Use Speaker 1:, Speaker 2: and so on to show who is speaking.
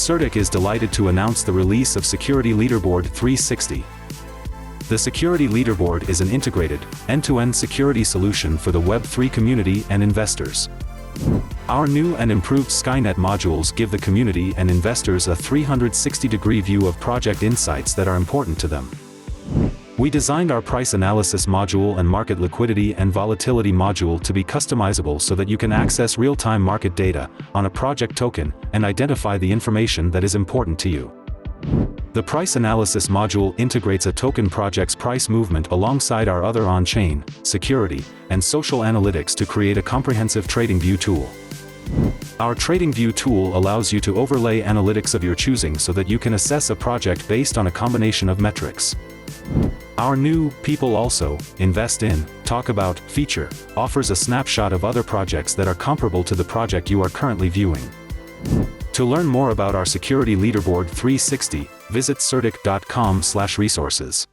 Speaker 1: Certic is delighted to announce the release of Security Leaderboard 360. The Security Leaderboard is an integrated, end-to-end security solution for the Web3 community and investors. Our new and improved Skynet modules give the community and investors a 360-degree view of project insights that are important to them. We designed our price analysis module and market liquidity and volatility module to be customizable so that you can access real-time market data on a project token and identify the information that is important to you. The price analysis module integrates a token project's price movement alongside our other on-chain, security, and social analytics to create a comprehensive TradingView tool. Our TradingView tool allows you to overlay analytics of your choosing so that you can assess a project based on a combination of metrics. Our new People Also Invest In, Talk About feature offers a snapshot of other projects that are comparable to the project you are currently viewing. To learn more about our Security Leaderboard 360, visit certic.com/resources.